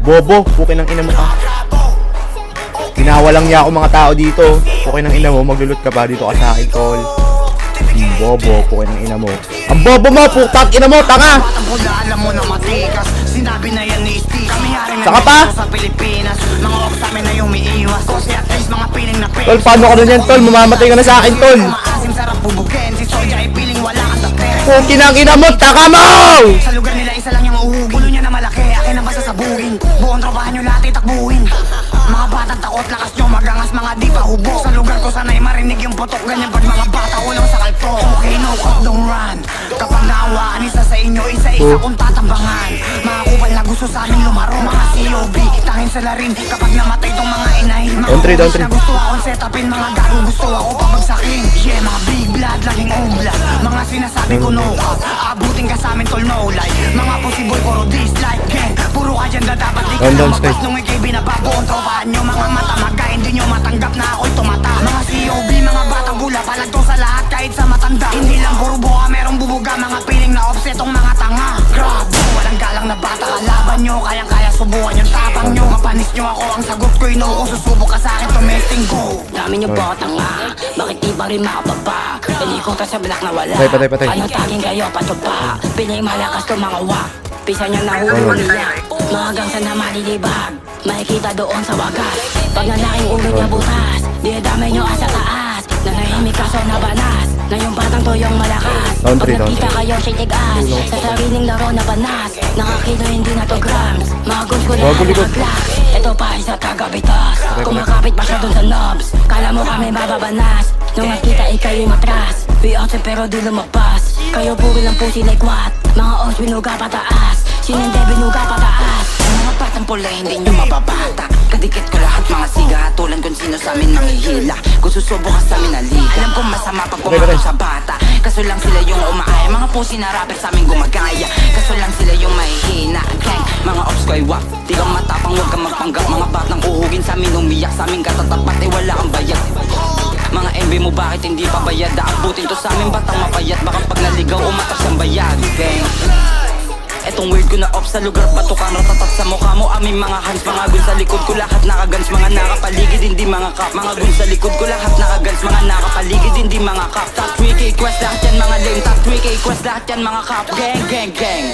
Bobo, pukin ng ina mo ka. Ginawalang niya ako mga tao dito. Pukin ng ina mo, maglulot ka pa dito ka sa akin, tol. Bobo, pukin ng ina mo. Ang bobo mo, putak ina mo, tanga! Alam mo na matikas, sinabi na yan ni Steve. Kami yaring Saka pa? sa Pilipinas. Mga ops namin na yung umiiwas. Kasi at least mga piling na piling. Tol, paano ka na yan, tol? Mamamatay ka na sa akin, tol. Maasim sarap bubugin. Si Soja ay piling wala kang tapere. Pukin ng ina mo, taka mo! Sa lugar nila isa lang yung uhugin. Ulo niya na malaki, akin na basta sabugin. Buong tropahan nyo lahat itakbuhin. Mga batang takot, lakas nyo magangas, mga di pa hubog. Sa lugar ko sana'y marinig yung putok. Ganyan pag mga bata ulong sa kalto. Okay, no cop, don't run. Kapag naawaan isa sa inyo, isa-isa kong tatambangan. Mga kupal na gusto sa amin lumaro. Mga COB, tangin sila rin. Kapag namatay tong mga inahin. Mga Down three, down na gusto akong setupin. Mga gago gusto ako pabagsakin. Yeah, mga big blood, laging own blood. Mga sinasabi ko no cop. Abutin ka sa amin tol, no lie. Mga possible puro dislike gang. Puro ka dyan na dapat di ka Down, na down, magbas. stay. Nung ikay binababuong tropahan nyo. Mga matamaga, hindi nyo matanggap na ako'y tumata. Mga COB, mga batang bula. Palagto sa lahat kahit sa matanda. Hindi lang puro buka, merong bubuga. Mga piling na offsetong mga tanga. Grabe, walang galang na bata. Kalaban nyo, kayang-kaya subukan yung tapang nyo. Mapanis nyo ako, ang sagot ko'y no. Kung susubok ka sa'kin, tumesting go. Dami nyo ba tanga? Bakit di ba rin makababa? Pelikutan sa black na wala. Patay. Ano taging kayo, patupa? Pinay malakas to mga wak. Pisa niya nahuhuliyak. Mga gangsa na malilibag. Makikita doon sa wagas. Pag nalaking ulo niya butas, di damay nyo asa taas. Nanahimik kaso na banas. Na yung batang toyong malakas. Down Pag three, down nakita kayo siya tigas. Sa sariling laro na banas. Nakakilo hindi na to grams. Mga guns ko na Bago likod. nakaglak. Ito pa isa tagabitas. Kumakapit pa siya dun sa knobs. Kala mo kami mababanas. Nung nakita ikaw'y matras. Beyonce pero di lumagpas. Kayo puro lang pusi like what? Mga os binuga pataas. Sinende binuga pataas. Mga batang pula hindi nyo mababata. Kadikit ko lahat mga siga. Tulan kung sino sa amin nanghihila. Kung susubo ka sa amin na liga. Alam kong masama pag pumatok sa bata. Kaso lang sila yung umaaya. Mga pusi na rapper sa amin gumagaya. Kaso lang sila yung mahihina. Gang, mga ops ko ay wak. Di kang matapang, huwag kang magpanggap. Mga batang uhugin sa amin umiyak. Sa amin katatapat ay wala kang bayad. Mga MB mo bakit hindi pa bayad? Aabutin to sa amin batang mapayat. Baka pag naligaw umatas ang bayad. Gang, etong weird ko na off sa lugar batukang ratatat sa mukha mo. Aming mga hands, mga gun sa likod ko lahat nakagans. Mga nakapaligid hindi mga kap. Mga gun sa likod ko lahat nakagans. Mga nakapaligid hindi mga kap. Top 3K quest lahat yan mga lame. Top 3K quest lahat yan mga kap. Gang.